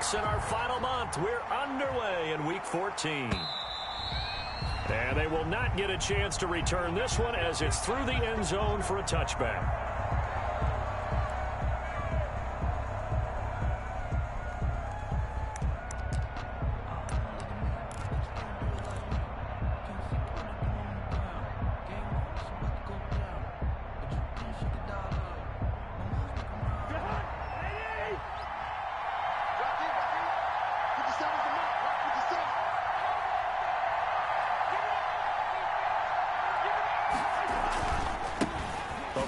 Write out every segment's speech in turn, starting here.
weeks in our final month. We're underway in Week 14. And they will not get a chance to return this one as it's through the end zone for a touchback.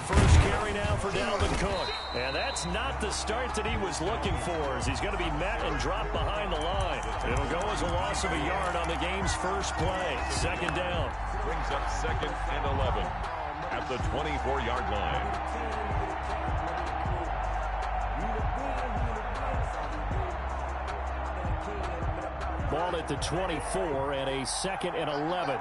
First carry now for Dalvin Cook. And that's not the start that he was looking for, as he's going to be met and dropped behind the line. It'll go as a loss of a yard on the game's first play. Second down. Brings up 2nd and 11 at the 24-yard line. Ball at the 24 and a 2nd and 11.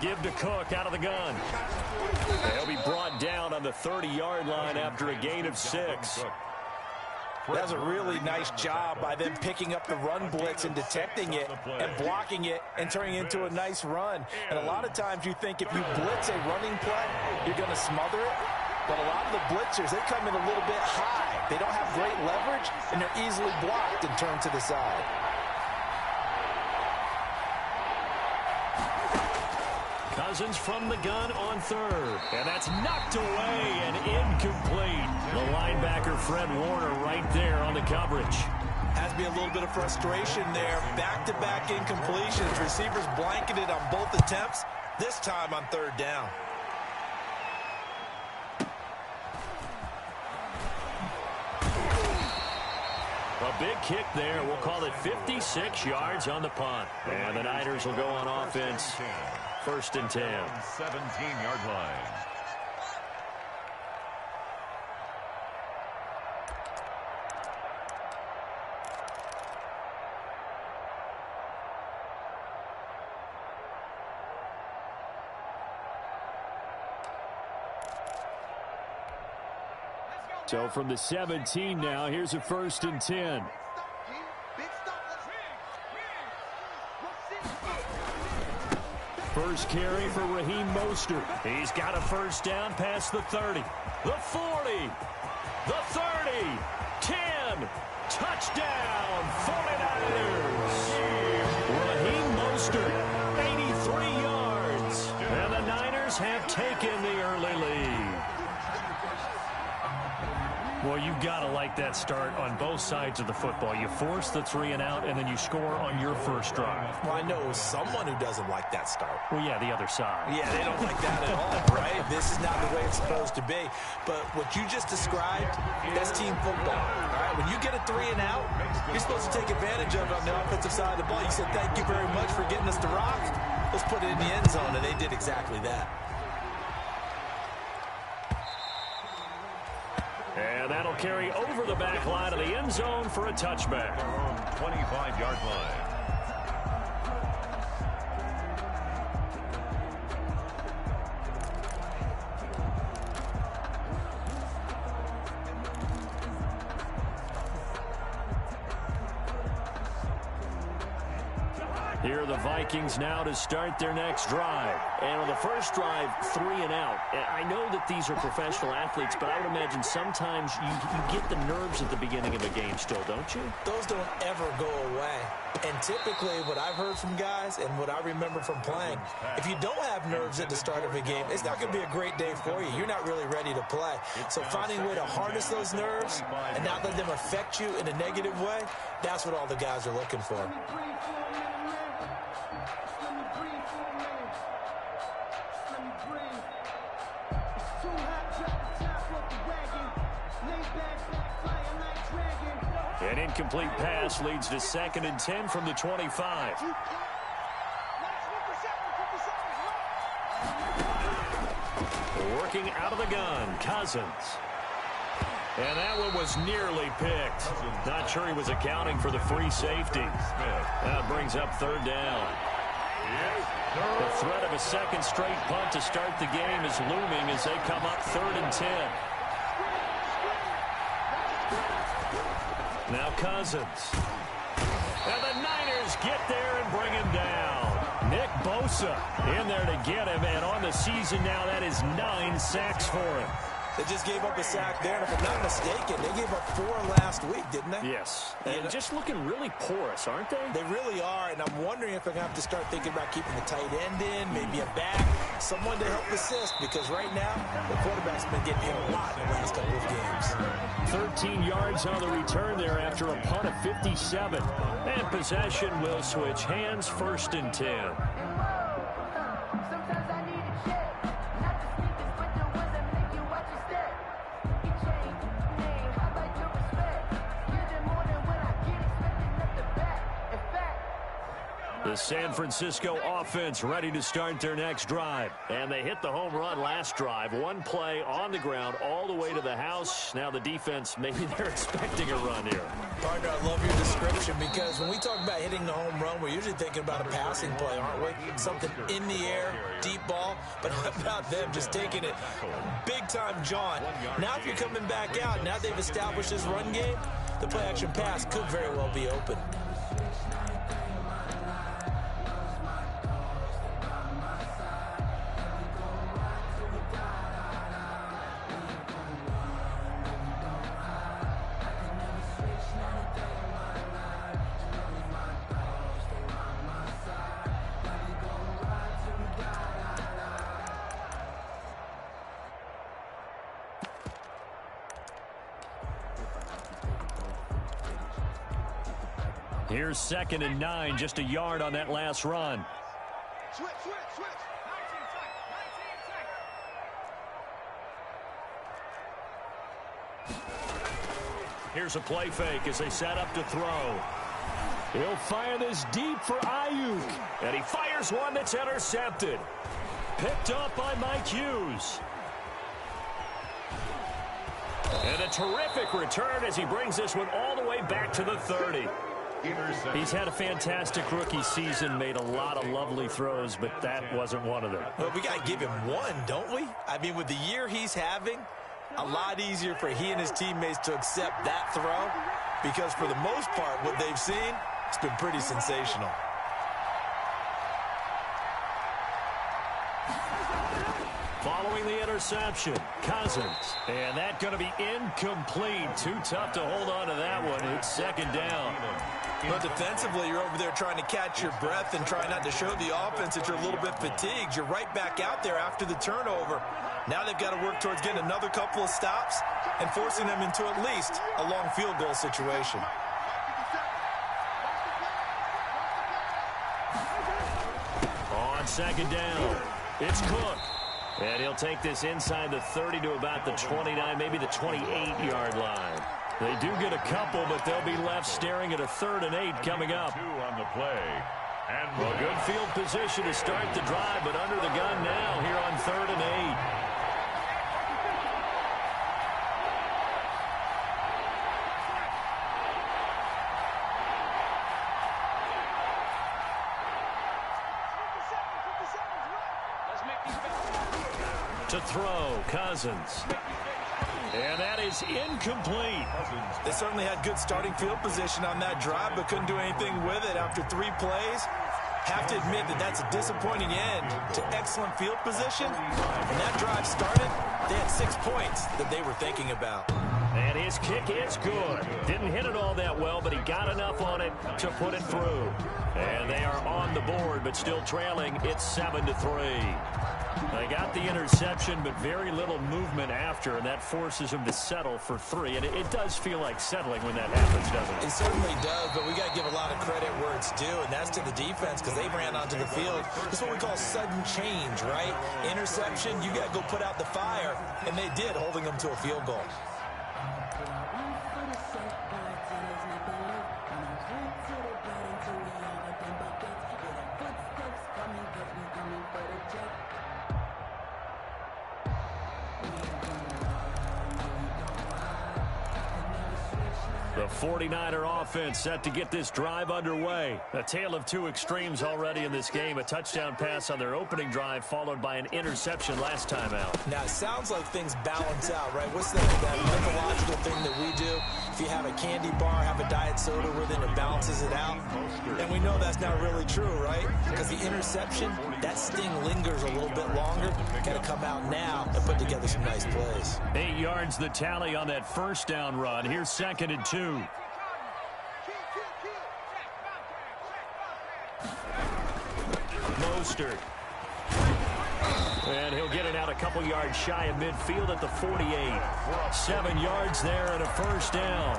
Give to Cook out of the gun. They'll be brought down on the 30-yard line after a gain of 6. That was a really nice job by them picking up the run blitz and detecting it and blocking it and turning it into a nice run. And a lot of times you think if you blitz a running play, you're going to smother it. But a lot of the blitzers, they come in a little bit high. They don't have great leverage, and they're easily blocked and turned to the side. Cousins from the gun on 3rd. And that's knocked away and incomplete. The linebacker, Fred Warner, right there on the coverage. Has to be a little bit of frustration there. Back-to-back incompletions. Receivers blanketed on both attempts, this time on 3rd down. A big kick there. We'll call it 56 yards on the punt. And the Niners will go on offense. 1st and 10. 17-yard line. So from the 17 now, here's a 1st and 10. First carry for Raheem Mostert. He's got a first down past the 30. The 40. The 30. 10. Touchdown, 49ers. Raheem Mostert, 83 yards. And the Niners have taken the early lead. Well, you've got to like that start on both sides of the football. You force the 3 and out, and then you score on your first drive. Well, I know someone who doesn't like that start. Well, yeah, the other side. Yeah, they don't like that at all, right? This is not the way it's supposed to be. But what you just described, that's team football, all right? When you get a 3 and out, you're supposed to take advantage of it on the offensive side of the ball. You said, thank you very much for getting us to rock. Let's put it in the end zone, and they did exactly that. And that'll carry over the back line of the end zone for a touchback. Their own 25-yard line. Here are the Vikings now to start their next drive. And on the first drive, 3 and out. I know that these are professional athletes, but I would imagine sometimes you get the nerves at the beginning of a game still, don't you? Those don't ever go away. And typically what I've heard from guys and what I remember from playing, if you don't have nerves at the start of a game, it's not going to be a great day for you. You're not really ready to play. So finding a way to harness those nerves and not let them affect you in a negative way, that's what all the guys are looking for. An incomplete pass leads to 2nd and 10 from the 25. Working out of the gun, Cousins. And that one was nearly picked. Not sure he was accounting for the free safety. brings up third down. The threat of a second straight punt to start the game is looming as they come up 3rd and 10. Now Cousins. And the Niners get there and bring him down. Nick Bosa in there to get him, and on the season now, that is 9 sacks for him. They just gave up a sack there, and if I'm not mistaken, they gave up 4 last week, didn't they? Yes. And just looking really porous, aren't they? They really are, and I'm wondering if they're going to have to start thinking about keeping the tight end in, maybe a back, someone to help assist, because right now, the quarterback's been getting hit a lot in the last couple of games. 13 yards on the return there after a punt of 57. And possession will switch hands, 1st and 10. The San Francisco offense ready to start their next drive. And they hit the home run last drive. 1 play on the ground all the way to the house. Now the defense, maybe they're expecting a run here. Partner, I love your description because when we talk about hitting the home run, we're usually thinking about a passing play, aren't we? Something in the air, deep ball. But how about them just taking it big-time jaunt? Now if you're coming back out, now they've established this run game, the play-action pass could very well be open. Here's 2nd and 9, just a yard on that last run. Switch. Here's a play fake as they set up to throw. He'll fire this deep for Ayuk. And he fires one that's intercepted. Picked up by Mike Hughes. And a terrific return as he brings this one all the way back to the 30. He's had a fantastic rookie season, made a lot of lovely throws, but that wasn't one of them. Well, we got to give him one, don't we? I mean, with the year he's having, a lot easier for he and his teammates to accept that throw because for the most part, what they've seen, it's been pretty sensational. Following the interception, Cousins. And that's going to be incomplete. Too tough to hold on to that one. It's 2nd down. But defensively, you're over there trying to catch your breath and try not to show the offense that you're a little bit fatigued. You're right back out there after the turnover. Now they've got to work towards getting another couple of stops and forcing them into at least a long field goal situation. On 2nd down, it's Cook. And he'll take this inside the 30 to about the 29, maybe the 28-yard line. They do get a couple, but they'll be left staring at a 3rd and 8 coming up. 2 on the play. And well, good field position to start the drive, but under the gun now here on 3rd and 8. To throw, Cousins. And that is incomplete. They certainly had good starting field position on that drive, but couldn't do anything with it after 3 plays. Have to admit that that's a disappointing end to excellent field position. When that drive started, they had 6 points that they were thinking about. And his kick is good. Didn't hit it all that well, but he got enough on it to put it through. And they are on the board, but still trailing. It's 7-3. They got the interception, but very little movement after, and that forces them to settle for 3. And it does feel like settling when that happens, doesn't it? It certainly does, but we got to give a lot of credit where it's due, and that's to the defense because they ran onto the field. This is what we call sudden change, right? Interception, you got to go put out the fire, and they did, holding them to a field goal. The 49er offense set to get this drive underway. A tale of two extremes already in this game. A touchdown pass on their opening drive followed by an interception last time out. Now, it sounds like things balance out, right? What's that mythological thing that we do? If you have a candy bar, have a diet soda with it, it balances it out. And we know that's not really true, right? Because the interception, that sting lingers a little bit longer. Got to come out now and put together some nice plays. 8 yards the tally on that first down run. Here's 2nd and 2. Mostert. And he'll get it out a couple yards shy of midfield at the 48. 7 yards there and a first down.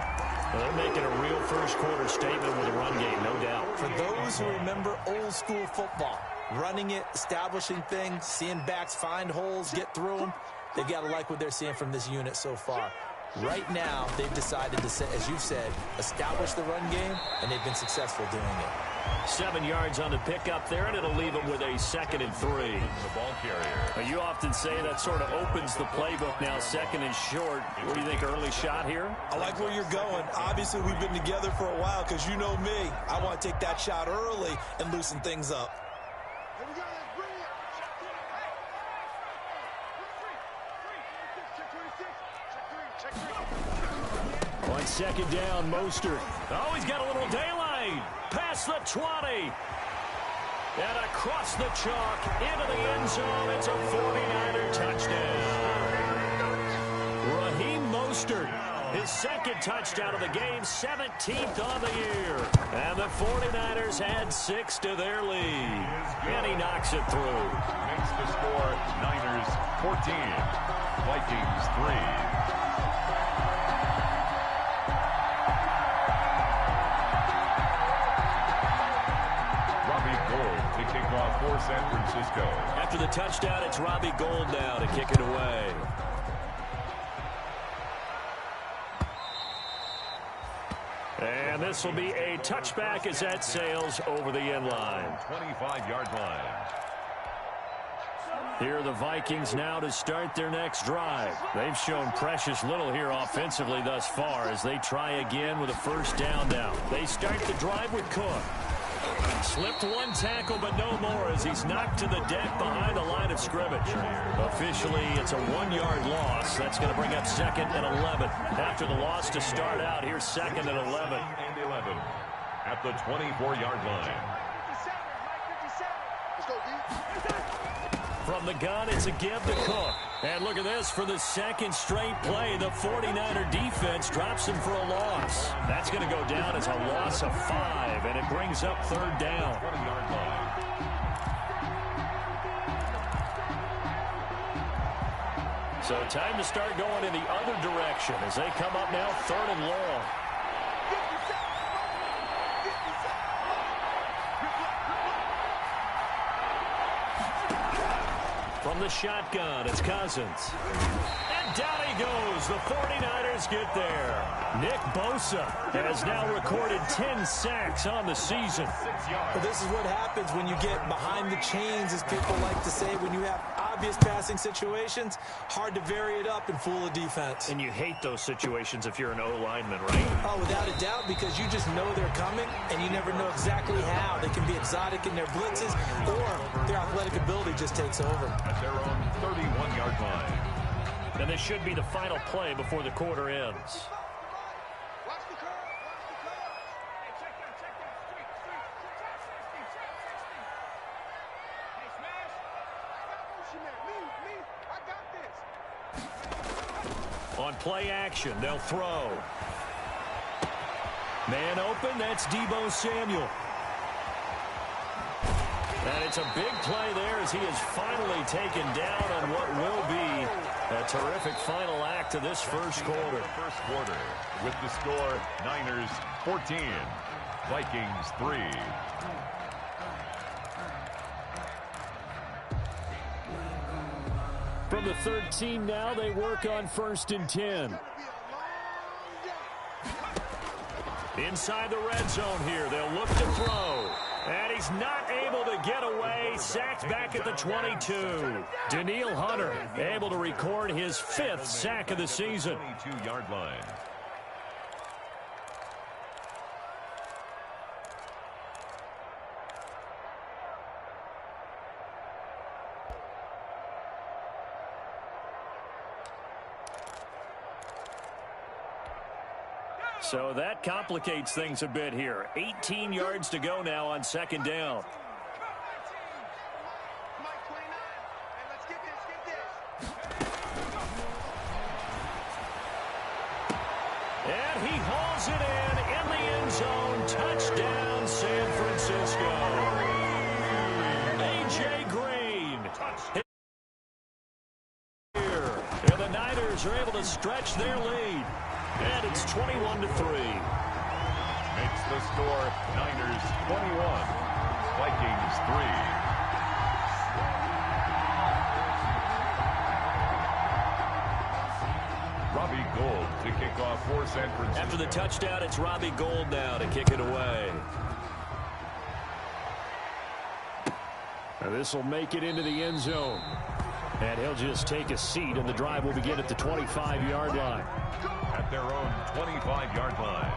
Well, they're making a real first-quarter statement with a run game, no doubt. For those who remember old-school football, running it, establishing things, seeing backs find holes, get through them, they've got to like what they're seeing from this unit so far. Right now, they've decided to, as you've said, establish the run game, and they've been successful doing it. 7 yards on the pickup there, and it'll leave them with a 2nd and 3. The ball carrier. You often say that sort of opens the playbook now, 2nd and short. What do you think, early shot here? I like where you're going. Obviously, we've been together for a while because you know me. I want to take that shot early and loosen things up. On 2nd down, Mostert. Oh, he's got a little daylight. Past the 20. And across the chalk, into the end zone. It's a 49er touchdown. Raheem Mostert, his 2nd touchdown of the game, 17th on the year. And the 49ers add 6 to their lead. And he knocks it through. Makes the score Niners 14, Vikings 3. For San Francisco. After the touchdown, it's Robbie Gould now to kick it away. And this will be a touchback as that sails over the end line. 25-yard line. Here are the Vikings now to start their next drive. They've shown precious little here offensively thus far as they try again with a first down now. They start the drive with Cook. Slipped one tackle, but no more as he's knocked to the deck behind the line of scrimmage. Officially, it's a 1-yard loss. That's going to bring up 2nd and 11. After the loss to start out, here's 2nd and 11. And 11 at the 24-yard line. From the gun, it's a give to Cook. And look at this, for the 2nd straight play, the 49er defense drops him for a loss. That's going to go down as a loss of 5, and it brings up 3rd down. 20-yard line. So time to start going in the other direction as they come up now 3rd and long. From the shotgun, it's Cousins. And down he goes. The 49ers get there. Nick Bosa has now recorded 10 sacks on the season. Well, this is what happens when you get behind the chains, as people like to say, when you have obvious passing situations. Hard to vary it up and fool a defense. And you hate those situations if you're an O-lineman, right? Oh, without a doubt, because you just know they're coming, and you never know exactly how. They can be exotic in their blitzes, or their athletic ability just takes over. At their own 31-yard line. And this should be the final play before the quarter ends. On play action, they'll throw. Man open, that's Deebo Samuel. And it's a big play there as he is finally taken down on what will be a terrific final act of this first quarter. First quarter with the score Niners 14, Vikings 3. From the 13 now, they work on 1st and 10. Inside the red zone here, they'll look to throw. And he's not able to get away. Sacked back at the 22. Danielle Hunter able to record his 5th sack of the season. 22-yard line. So that complicates things a bit here. 18 yards to go now on second down. And he hauls it in the end zone. Touchdown, San Francisco. A.J. Green. Here. And the Niners are able to stretch their lead. And it's 21-3. Makes the score Niners 21, Vikings 3. Robbie Gould to kick off for San Francisco. After the touchdown, it's Robbie Gould now to kick it away. This will make it into the end zone. And he'll just take a seat, and the drive will begin at the 25-yard line. At their own 25-yard line.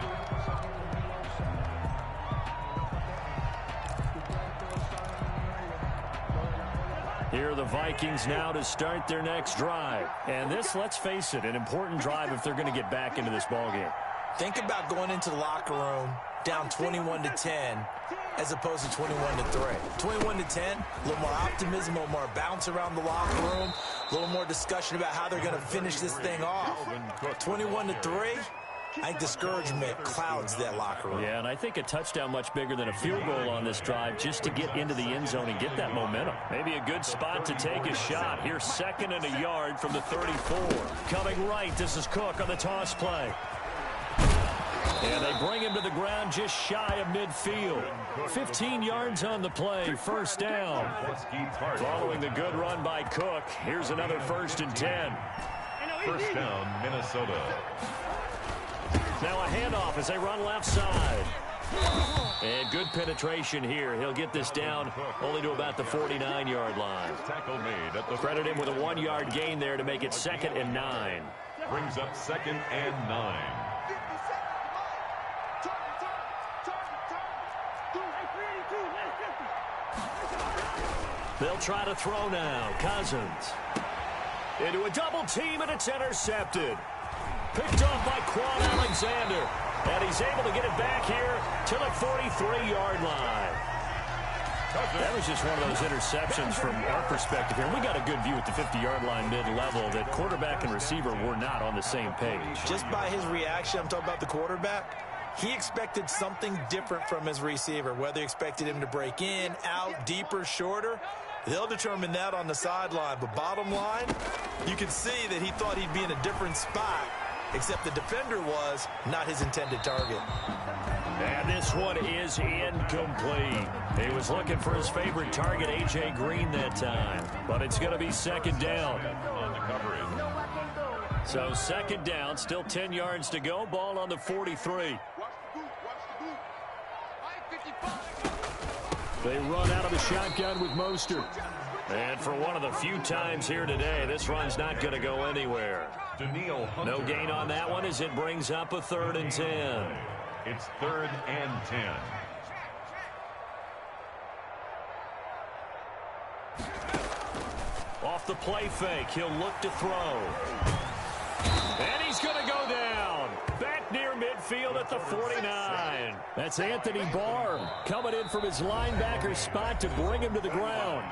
Here are the Vikings now to start their next drive. And this, let's face it, an important drive if they're going to get back into this ballgame. Think about going into the locker room down 21-10 as opposed to 21-3. 21-10, a little more optimism, a little more bounce around the locker room, a little more discussion about how they're going to finish this thing off. 21-3, I think discouragement clouds that locker room. Yeah, and I think a touchdown much bigger than a field goal on this drive just to get into the end zone and get that momentum. Maybe a good spot to take a shot. Here's 2nd and a yard from the 34. Coming right, this is Cook on the toss play. And they bring him to the ground just shy of midfield. 15 yards on the play, 1st down. Following the good run by Cook, here's another 1st and 10. 1st down, Minnesota. Now a handoff as they run left side. And good penetration here. He'll get this down only to about the 49-yard line. Tackle made at the Credit him with a 1-yard gain there to make it 2nd and 9. Brings up 2nd and 9. They'll try to throw now. Cousins. Into a double team, and it's intercepted. Picked off by Quan Alexander. And he's able to get it back here to the 43-yard line. That was just one of those interceptions from our perspective here. We got a good view at the 50-yard line mid-level that quarterback and receiver were not on the same page. Just by his reaction, I'm talking about the quarterback, he expected something different from his receiver. Whether he expected him to break in, out, deeper, shorter, they'll determine that on the sideline. But bottom line, you can see that he thought he'd be in a different spot, except the defender was not his intended target. And this one is incomplete. He was looking for his favorite target, A.J. Green, that time. But it's going to be 2nd down. On the coverage. So 2nd down, still 10 yards to go. Ball on the 43. They run out of the shotgun with Mostert. And for one of the few times here today, this run's not going to go anywhere. No gain on that one as it brings up a 3rd and 10. It's 3rd and 10. Off the play fake, he'll look to throw. And he's going to go down. Back near midfield at the 49. That's Anthony Barr coming in from his linebacker spot to bring him to the ground.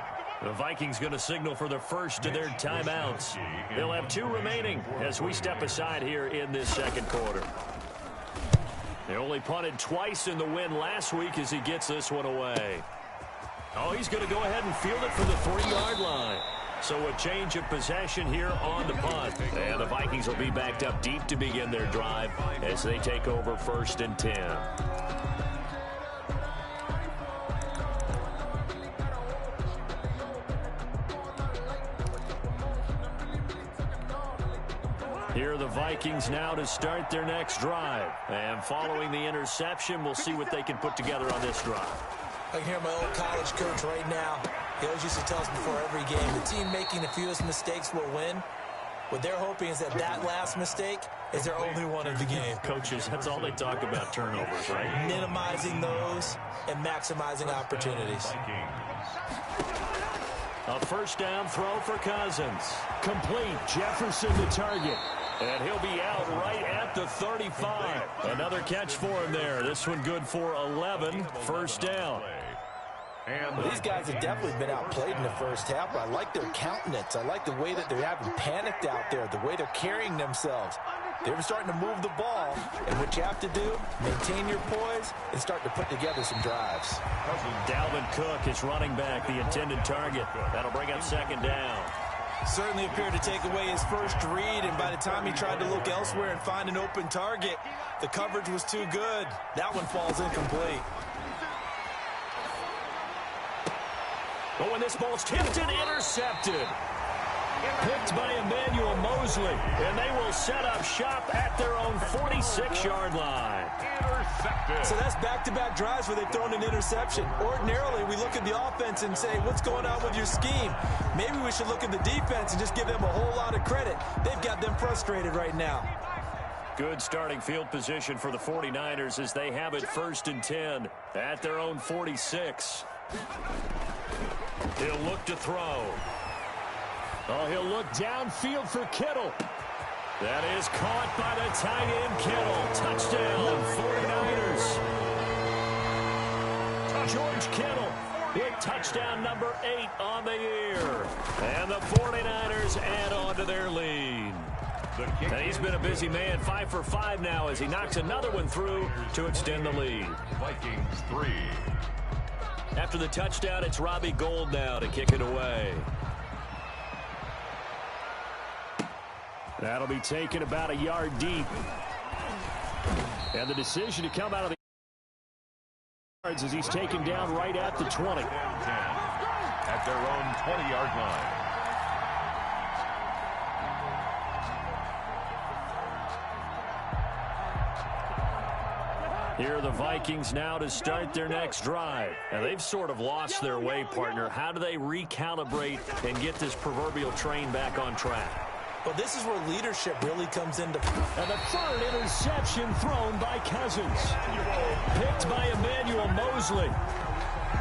The Vikings going to signal for the first of their timeouts. They'll have 2 remaining as we step aside here in this 2nd quarter. They only punted twice in the win last week as he gets this one away. Oh, he's going to go ahead and field it from the 3-yard line. So a change of possession here on the punt. And the Vikings will be backed up deep to begin their drive as they take over 1st and 10. Here are the Vikings now to start their next drive. And following the interception, we'll see what they can put together on this drive. I can hear my old college coach right now. He always used to tell us before every game, the team making the fewest mistakes will win. What they're hoping is that that last mistake is their only one of the game. Coaches, that's all they talk about, turnovers, right? Minimizing those and maximizing opportunities. A 1st down throw for Cousins. Complete. Jefferson the target. And he'll be out right at the 35. Another catch for him there. This one good for 11. First down. Well, these guys have definitely been outplayed in the first half, but I like their countenance. I like the way that they're having panicked out there, the way they're carrying themselves. They're starting to move the ball, and what you have to do, maintain your poise and start to put together some drives. Dalvin Cook is running back, the intended target. That'll bring up second down. Certainly appeared to take away his first read, and by the time he tried to look elsewhere and find an open target, the coverage was too good. That one falls incomplete. But when this ball's tipped and intercepted. Picked by Emmanuel Mosley, and they will set up shop at their own 46-yard line. Intercepted. So that's back-to-back drives where they've thrown an interception. Ordinarily, we look at the offense and say, what's going on with your scheme? Maybe we should look at the defense and just give them a whole lot of credit. They've got them frustrated right now. Good starting field position for the 49ers as they have it 1st and 10 at their own 46. He'll look to throw. Oh, he'll look downfield for Kittle. That is caught by the tight end, Kittle. Touchdown, 49ers. George Kittle with touchdown number 8 on the year. And the 49ers add on to their lead. And he's been a busy man, 5 for 5 now as he knocks another one through to extend the lead. Vikings 3. After the touchdown, it's Robbie Gould now to kick it away. That'll be taken about a yard deep. And the decision to come out of the yards as he's taken down right at the 20. At their own 20-yard line. Here are the Vikings now to start their next drive. And they've sort of lost their way, partner. How do they recalibrate and get this proverbial train back on track? Well, this is where leadership really comes into play. And the third interception thrown by Cousins. Picked by Emmanuel Mosley.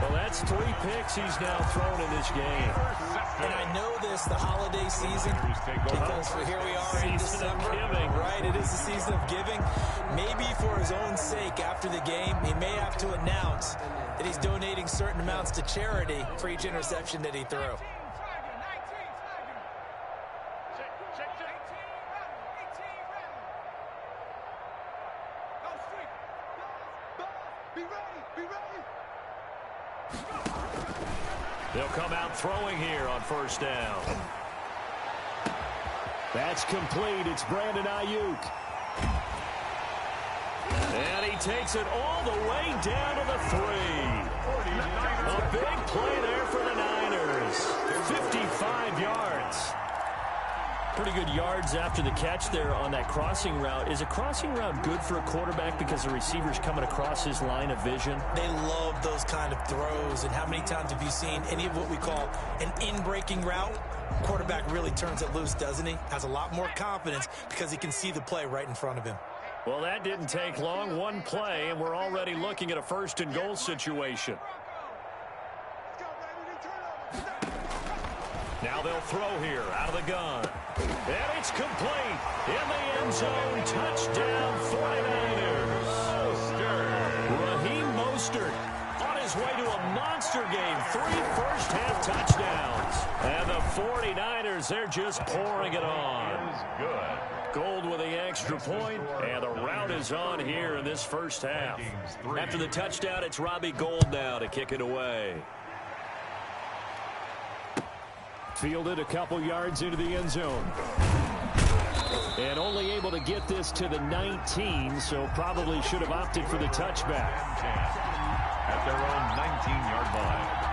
Well, that's 3 picks he's now thrown in this game. And I know this, the holiday season, because here we are in December. Right, it is the season of giving. Maybe for his own sake, after the game, he may have to announce that he's donating certain amounts to charity for each interception that he threw. They'll come out throwing here on first down. That's complete. It's Brandon Ayuk. And he takes it all the way down to the 3. A big play there for the Niners. 55 yards. Pretty good yards after the catch there on that crossing route. Is a crossing route good for a quarterback because the receiver's coming across his line of vision? They love those kind of throws. And how many times have you seen any of what we call an in-breaking route? Quarterback really turns it loose, doesn't he? Has a lot more confidence because he can see the play right in front of him. Well, that didn't take long. One play, and we're already looking at a 1st and goal situation. Now they'll throw here out of the gun. And it's complete. In the end zone, touchdown 49ers. Raheem Mostert on his way to a monster game. 3 first-half touchdowns. And the 49ers, they're just pouring it on. Good. Gould with the extra point, and the route is on here in this first half. After the touchdown, it's Robbie Gould now to kick it away. Fielded a couple yards into the end zone. And only able to get this to the 19, so probably should have opted for the touchback. At their own 19-yard line.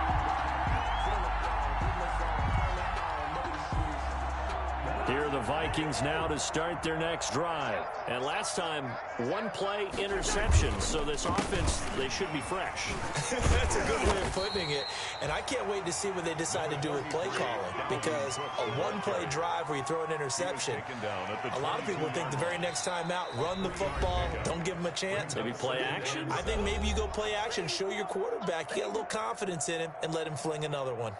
Here are the Vikings now to start their next drive. And last time, 1 play interception. So this offense, they should be fresh. That's a good way of putting it. And I can't wait to see what they decide to do with play calling. Because a 1-play drive where you throw an interception, a lot of people think the very next time out, run the football, don't give them a chance. Maybe play action? I think maybe you go play action, show your quarterback, you get a little confidence in him, and let him fling another one.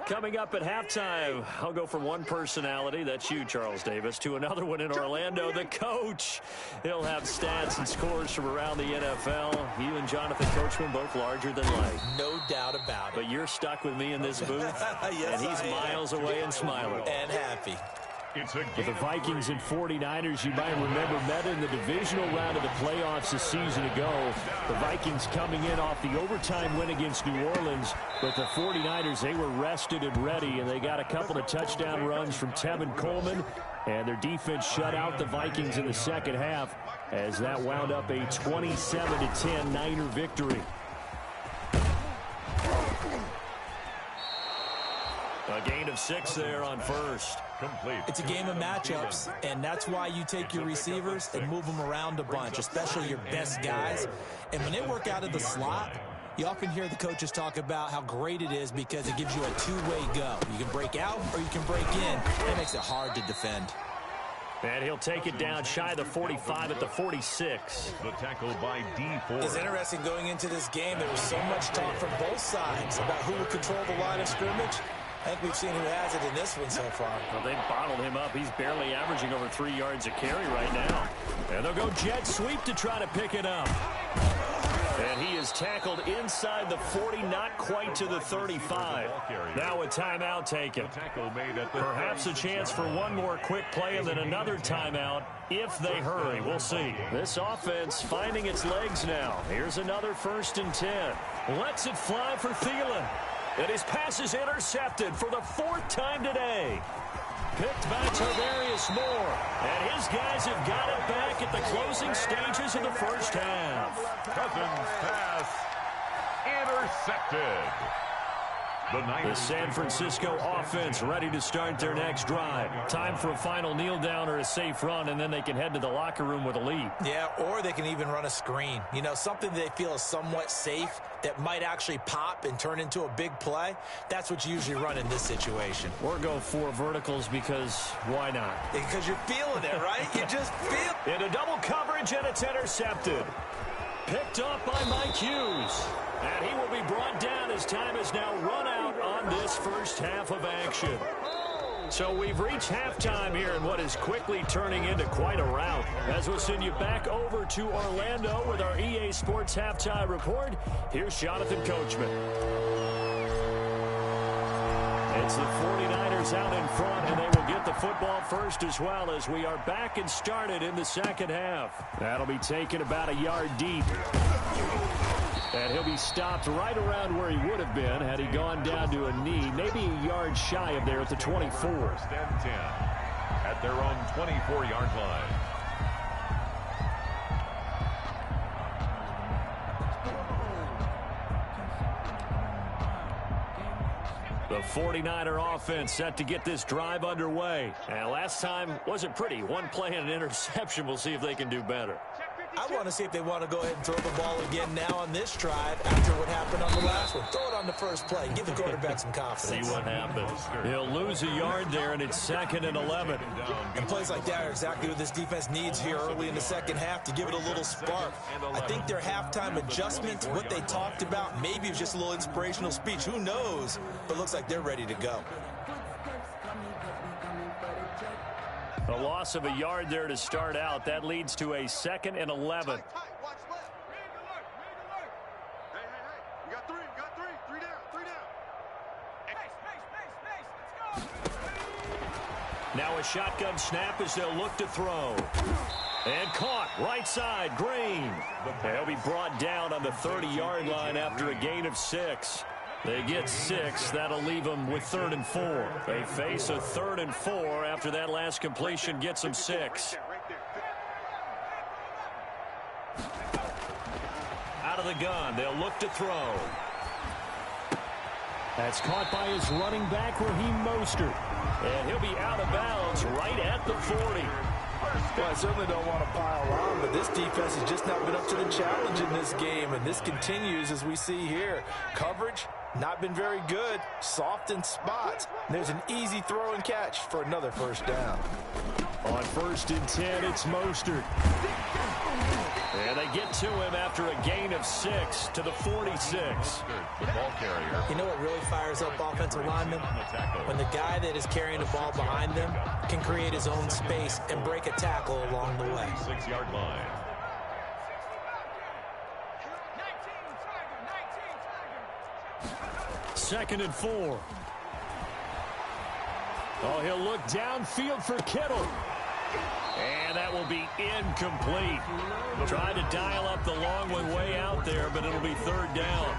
Coming up at halftime, I'll go from one personality, that's you, Charles Davis, to another one in Orlando, the coach. He'll have stats and scores from around the NFL. You and Jonathan Coachman both larger than life. No doubt about it. But you're stuck with me in this booth, yes, and he's miles away and smiling. And happy. With the Vikings and 49ers, you might remember, met in the divisional round of the playoffs a season ago. The Vikings coming in off the overtime win against New Orleans, but the 49ers, they were rested and ready, and they got a couple of touchdown runs from Tevin Coleman, and their defense shut out the Vikings in the second half as that wound up a 27-10 Niner victory. A gain of 6 there on first. Complete. It's a game of matchups, and that's why you take your receivers and move them around a bunch, especially your best guys. And when they work out of the slot, you often hear the coaches talk about how great it is because it gives you a two-way go. You can break out or you can break in. That makes it hard to defend. And he'll take it down shy of the 45 at the 46. The tackle by D4. It's interesting going into this game. There was so much talk from both sides about who would control the line of scrimmage. I think we've seen who has it in this one so far. Well, they bottled him up. He's barely averaging over 3 yards a carry right now. And they'll go jet sweep to try to pick it up. And he is tackled inside the 40, not quite to the 35. Now a timeout taken. Perhaps a chance for one more quick play and then another timeout if they hurry. We'll see. This offense finding its legs now. Here's another 1st and 10. Lets it fly for Thielen. And his pass is intercepted for the 4th time today. Picked by Tarvarius Moore. And his guys have got it back at the closing stages of the first half. Cousins pass intercepted. The San Francisco offense ready to start their next drive. Time for a final kneel down or a safe run, and then they can head to the locker room with a lead. Yeah, or they can even run a screen. You know, something they feel is somewhat safe that might actually pop and turn into a big play. That's what you usually run in this situation. Or go 4 verticals because why not? Because you're feeling it, right? You just feel it. Into double coverage, and it's intercepted. Picked up by Mike Hughes. And he will be brought down as time has now run out on this first half of action. So we've reached halftime here in what is quickly turning into quite a rout. As we'll send you back over to Orlando with our EA Sports Halftime Report, here's Jonathan Coachman. It's the 49ers out in front, and they will get the football first as well as we are back and started in the second half. That'll be taken about a yard deep. And he'll be stopped right around where he would have been had he gone down to a knee, maybe a yard shy of there at the 24. 1st and 10 at their own 24-yard line. The 49er offense set to get this drive underway. And last time wasn't pretty. One play and an interception. We'll see if they can do better. I want to see if they want to go ahead and throw the ball again now on this drive after what happened on the last one. Throw it on the first play. Give the quarterback some confidence. See what happens. He'll lose a yard there, and it's 2nd and 11. And plays like that are exactly what this defense needs here early in the second half to give it a little spark. I think their halftime adjustments, what they talked about, maybe it was just a little inspirational speech. Who knows? But it looks like they're ready to go. A loss of a yard there to start out. That leads to a 2nd and 11. Now a shotgun snap as they'll look to throw. And caught right side, Green. They'll be brought down on the 30-yard line after a gain of 6. They get 6. That'll leave them with 3rd and 4. They face a 3rd and 4 after that last completion gets them 6. Out of the gun. They'll look to throw. That's caught by his running back, Raheem Mostert. And he'll be out of bounds right at the 40. Well, I certainly don't want to pile on, but this defense has just not been up to the challenge in this game, and this continues as we see here. Coverage, not been very good, soft in spots. And there's an easy throw and catch for another first down. On 1st and 10, it's Mostert. And they get to him after a gain of 6 to the 46. The ball carrier. You know what really fires up offensive linemen? When the guy that is carrying the ball behind them can create his own space and break a tackle along the way. 6-yard line. Second and 4. Oh, he'll look downfield for Kittle. And that will be incomplete. Trying to dial up the long one way out there, but it'll be third down.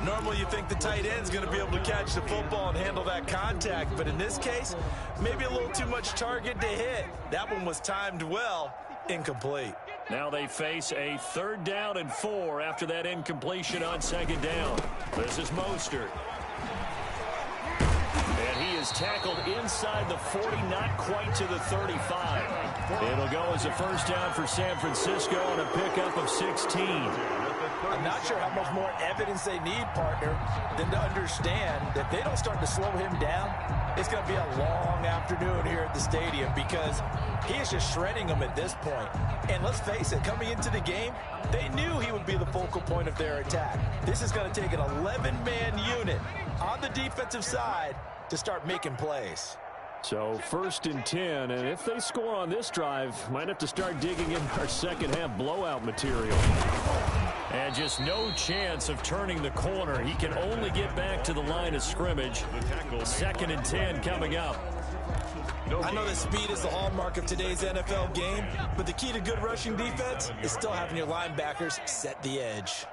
Normally you think the tight end's going to be able to catch the football and handle that contact, but in this case, maybe a little too much target to hit. That one was timed well, incomplete. Now they face a third down and 4 after that incompletion on second down. This is Mostert. And he is tackled inside the 40, not quite to the 35. It'll go as a first down for San Francisco on a pickup of 16. I'm not sure how much more evidence they need, partner, than to understand that they don't start to slow him down. It's going to be a long afternoon here at the stadium because he is just shredding them at this point. And let's face it, coming into the game, they knew he would be the focal point of their attack. This is going to take an 11-man unit on the defensive side to start making plays. So first and 10, and if they score on this drive, might have to start digging in our second half blowout material. And just no chance of turning the corner. He can only get back to the line of scrimmage. Second and 10 coming up. I know that speed is the hallmark of today's NFL game, but the key to good rushing defense is still having your linebackers set the edge.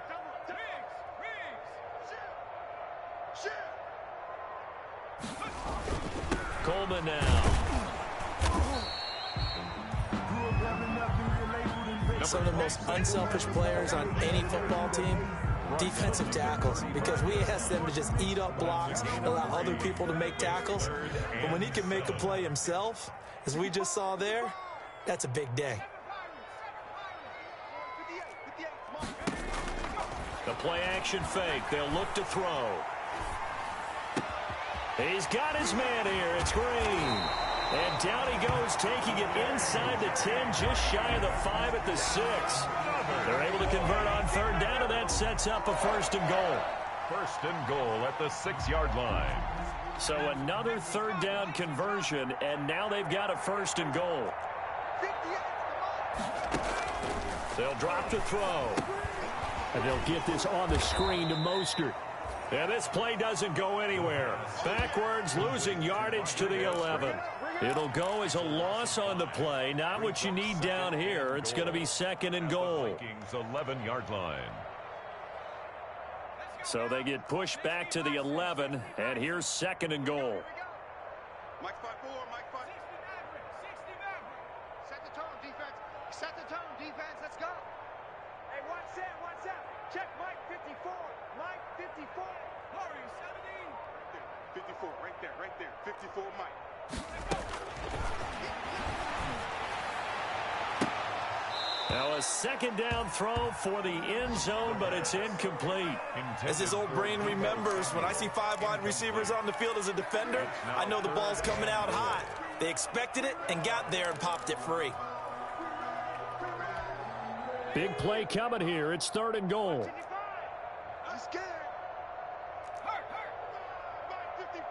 Coleman now. Some of the most unselfish players on any football team, defensive tackles, because we ask them to just eat up blocks, allow other people to make tackles. But when he can make a play himself, as we just saw there, that's a big day. The play action fake. They'll look to throw. He's got his man here. It's Green. And down he goes, taking it inside the 10, just shy of the 5 at the 6. They're able to convert on third down, and that sets up a first and goal. First and goal at the 6-yard line. So another third down conversion, and now they've got a first and goal. They'll drop to throw. And they'll get this on the screen to Mostert. And this play doesn't go anywhere. Backwards, losing yardage to the 11. It'll go as a loss on the play. Not what you need down here. It's going to be second and goal. Vikings 11-yard line. So they get pushed back to the 11, and here's second and goal. Mike 5-4, Mike 5. 60 back. Set the tone, defense. Set the tone, defense. Let's go. Hey, one set. Check Mike 54. Mike 54. Hurry, 17. 54, right there. 54, Mike. Now a second down throw for the end zone, but it's incomplete. As his old brain remembers, when I see 5 wide receivers on the field as a defender, I know the ball's coming out hot. They expected it and got there and popped it free. Big play coming here. It's third and goal. I'm scared. Hurt. Mike 55.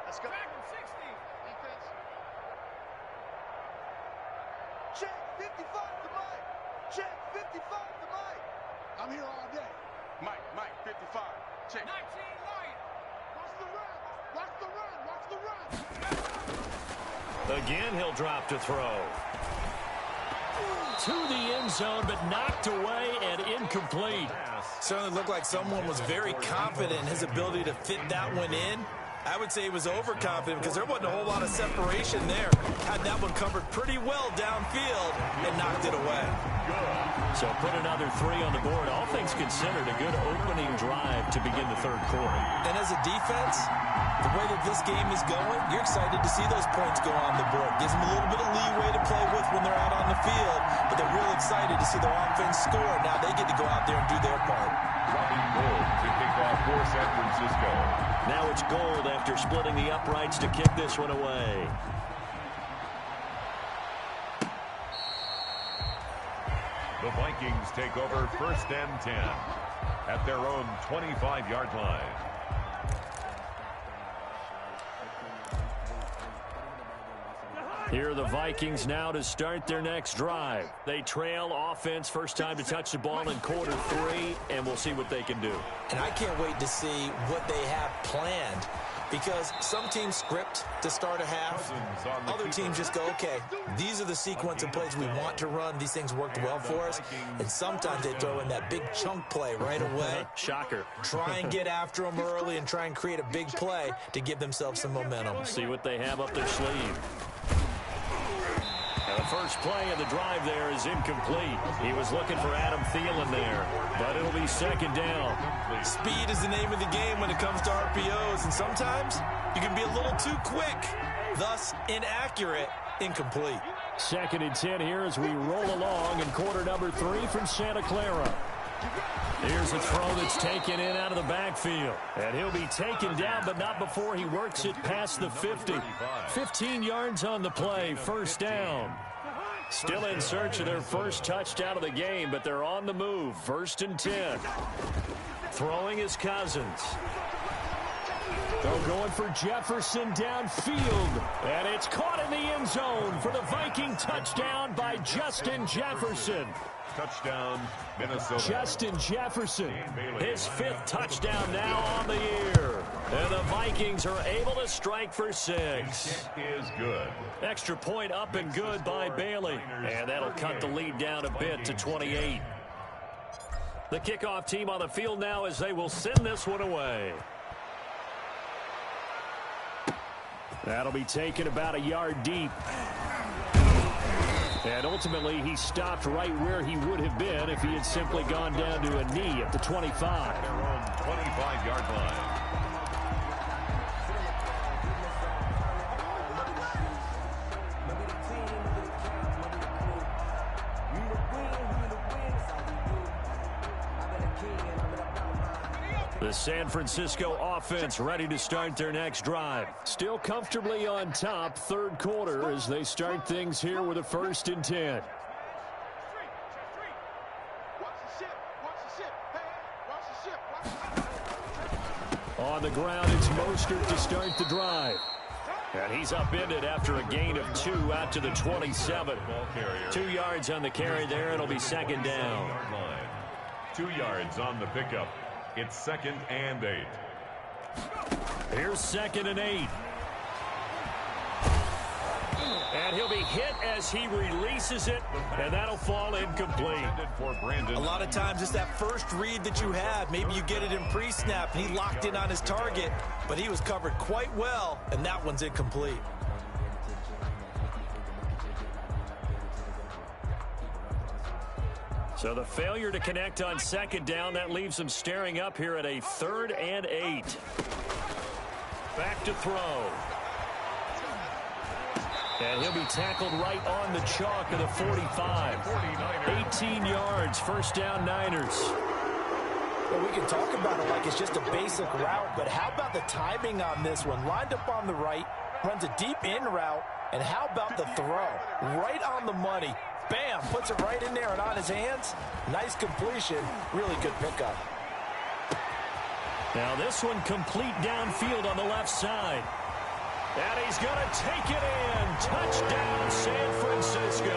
Let's go. Back 60. Defense. Check 55 to Mike. Check 55 to Mike. I'm here all day. Mike 55. Check. 19 Lion. Watch the run. Again, he'll drop to throw. To the end zone, but knocked away and incomplete. Certainly looked like someone was very confident in his ability to fit that one in. I would say he was overconfident because there wasn't a whole lot of separation there. Had that one covered pretty well downfield and knocked it away. So put another 3 on the board. All things considered, a good opening drive to begin the third quarter. And as a defense, the way that this game is going, you're excited to see those points go on the board. Gives them a little bit of leeway to play with when they're out on the field, but they're real excited to see their offense score. Now they get to go out there and do their part. Dropping goal to kick off for San Francisco. Now it's Gold after splitting the uprights to kick this one away. The Vikings take over 1st and 10 at their own 25-yard line. Here are the Vikings now to start their next drive. They trail offense, first time to touch the ball in quarter 3, and we'll see what they can do. And I can't wait to see what they have planned, because some teams script to start a half. Other teams just go, okay, these are the sequence of plays we want to run. These things worked well for us. And sometimes they throw in that big chunk play right away. Shocker. Try and get after them early and try and create a big play to give themselves some momentum. See what they have up their sleeve. The first play of the drive there is incomplete. He was looking for Adam Thielen there, but it'll be 2nd down. Speed is the name of the game when it comes to RPOs, and sometimes you can be a little too quick, thus inaccurate, incomplete. 2nd and 10 here as we roll along in quarter number 3 from Santa Clara. Here's a throw that's taken in out of the backfield. And he'll be taken down, but not before he works it past the 50. 15 yards on the play, 1st down. Still in search of their first touchdown of the game, but they're on the move. 1st and 10. Throwing is Cousins. They're going for Jefferson downfield. And it's caught in the end zone for the Viking touchdown by Justin Jefferson. Touchdown, Minnesota. Justin Jefferson, his 5th touchdown now on the year. And the Vikings are able to strike for 6. Is good. Extra point up and good by Bailey. And that'll cut the lead down a bit to 28. The kickoff team on the field now as they will send this one away. That'll be taken about a yard deep. And ultimately, he stopped right where he would have been if he had simply gone down to a knee at the 25. Their own 25-yard line. The San Francisco offense ready to start their next drive. Still comfortably on top, 3rd quarter as they start things here with a 1st and 10. On the ground, it's Mostert to start the drive. And he's upended after a gain of 2 out to the 27. 2 yards on the carry there. It'll be 2nd down. 2 yards on the pickup. It's 2nd and 8. Here's 2nd and 8. And he'll be hit as he releases it, and that'll fall incomplete. A lot of times it's that first read that you have. Maybe you get it in pre-snap, and he locked in on his target, but he was covered quite well, and that one's incomplete. So the failure to connect on 2nd down, that leaves them staring up here at a 3rd and 8. Back to throw. And he'll be tackled right on the chalk of the 45. 18 yards, 1st down Niners. Well, we can talk about it like it's just a basic route, but how about the timing on this one? Lined up on the right, runs a deep in route, and how about the throw? Right on the money. Bam, puts it right in there and on his hands. Nice completion, really good pickup. Now this one complete downfield on the left side. And he's going to take it in. Touchdown, San Francisco.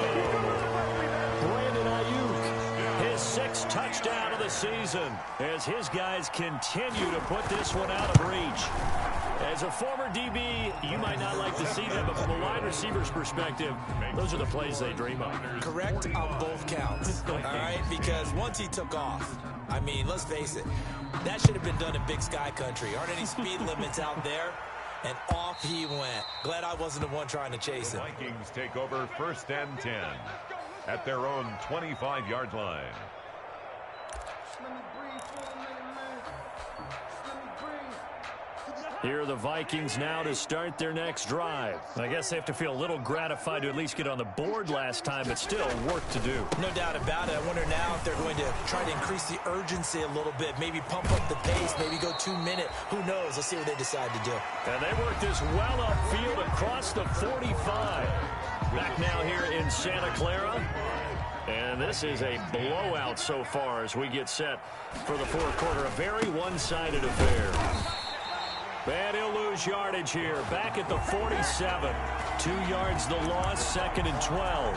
Brandon Ayuk, his 6th touchdown of the season as his guys continue to put this one out of reach. As a former DB, you might not like to see that, but from a wide receiver's perspective, those are the plays they dream of. Correct on both counts, all right? Because once he took off, I mean, let's face it, that should have been done in Big Sky Country. Aren't any speed limits out there? And off he went. Glad I wasn't the one trying to chase him. The Vikings take over 1st and 10 at their own 25-yard line. Here are the Vikings now to start their next drive. I guess they have to feel a little gratified to at least get on the board last time, but still work to do. No doubt about it. I wonder now if they're going to try to increase the urgency a little bit, maybe pump up the pace, maybe go 2-minute. Who knows? Let's see what they decide to do. And they work this well upfield across the 45. Back now here in Santa Clara. And this is a blowout so far as we get set for the fourth quarter. A very one-sided affair. And he'll lose yardage here. Back at the 47. 2 yards the loss, 2nd and 12.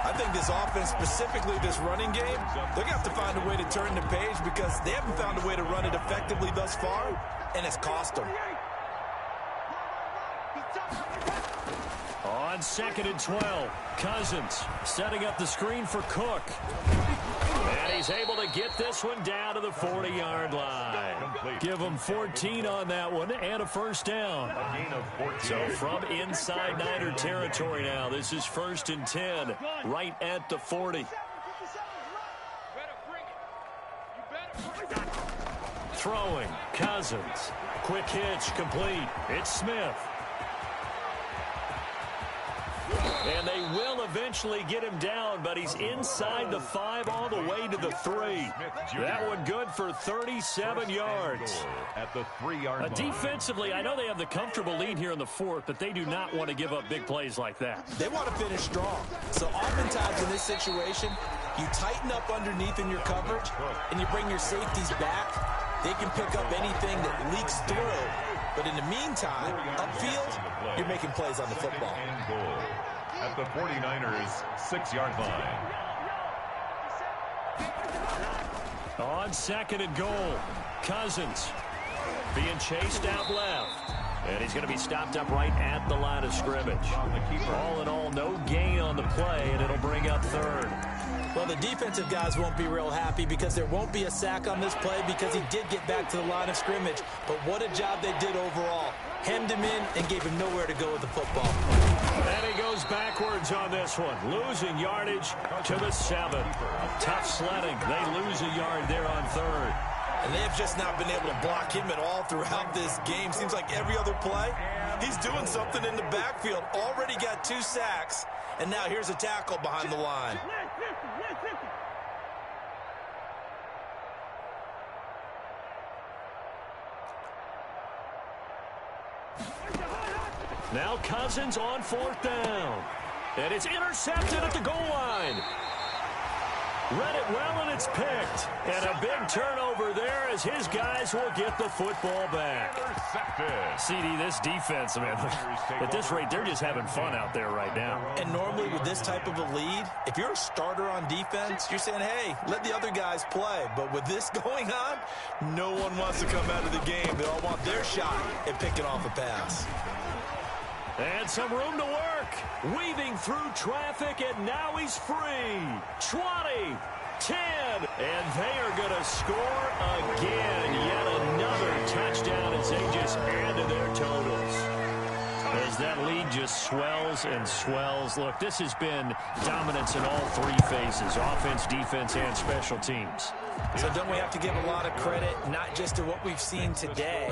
I think this offense, specifically this running game, they're going to have to find a way to turn the page because they haven't found a way to run it effectively thus far, and it's cost them. On 2nd and 12, Cousins setting up the screen for Cook. And he's able to get this one down to the 40-yard line. Give him 14 on that one and a first down. So from inside Niner territory now, this is 1st and 10, right at the 40. Throwing, Cousins. Quick hitch, complete. It's Smith. And they will eventually get him down, but he's inside the 5 all the way to the 3. That one good for 37 yards. At the 3-yard line. Defensively, I know they have the comfortable lead here in the 4th, but they do not want to give up big plays like that. They want to finish strong. So oftentimes in this situation, you tighten up underneath in your coverage, and you bring your safeties back. They can pick up anything that leaks through. But in the meantime, upfield, you're making plays on the football. And goal at the 49ers' 6-yard line. On 2nd and goal, Cousins being chased out left. And he's going to be stopped up right at the line of scrimmage. All in all, no gain on the play, and it'll bring up 3rd. Well, the defensive guys won't be real happy because there won't be a sack on this play because he did get back to the line of scrimmage. But what a job they did overall. Hemmed him in and gave him nowhere to go with the football. And he goes backwards on this one, losing yardage to the 7. Tough sledding. They lose a yard there on 3rd. And they have just not been able to block him at all throughout this game. Seems like every other play, he's doing something in the backfield. Already got 2 sacks, and now here's a tackle behind the line. Now Cousins on 4th down. And it's intercepted at the goal line. Read it well, and it's picked. And a big turnover there as his guys will get the football back. CD, this defense, man, at this rate, they're just having fun out there right now. And normally with this type of a lead, if you're a starter on defense, you're saying, hey, let the other guys play. But with this going on, no one wants to come out of the game. They all want their shot at picking off a pass. And some room to work. Weaving through traffic, and now he's free. 20, 10, and they are going to score again. Yet another touchdown as they just add to their totals. As that lead just swells and swells. Look, this has been dominance in all 3 phases, offense, defense, and special teams. So don't we have to give a lot of credit, not just to what we've seen today,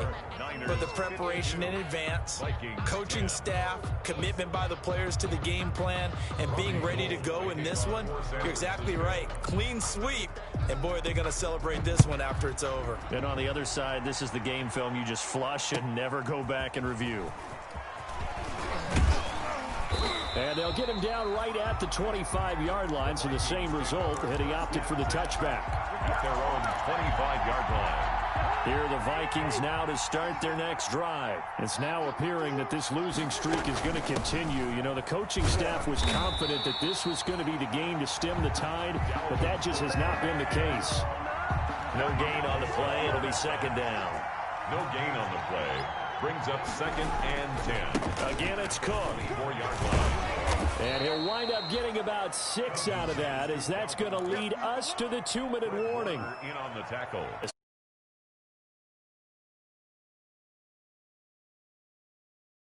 but the preparation in advance, coaching staff, commitment by the players to the game plan, and being ready to go in this one? You're exactly right. Clean sweep. And, boy, they're going to celebrate this one after it's over. And on the other side, this is the game film you just flush and never go back and review. And they'll get him down right at the 25-yard line, so the same result, and he opted for the touchback. At their own 25-yard line. Here are the Vikings now to start their next drive. It's now appearing that this losing streak is going to continue. You know, the coaching staff was confident that this was going to be the game to stem the tide, but that just has not been the case. No gain on the play. It'll be 2nd down. No gain on the play. Brings up 2nd and 10. Again, it's Cook. 4-yard line. And he'll wind up getting about 6 out of that, as that's going to lead us to the 2-minute warning. In on the tackle.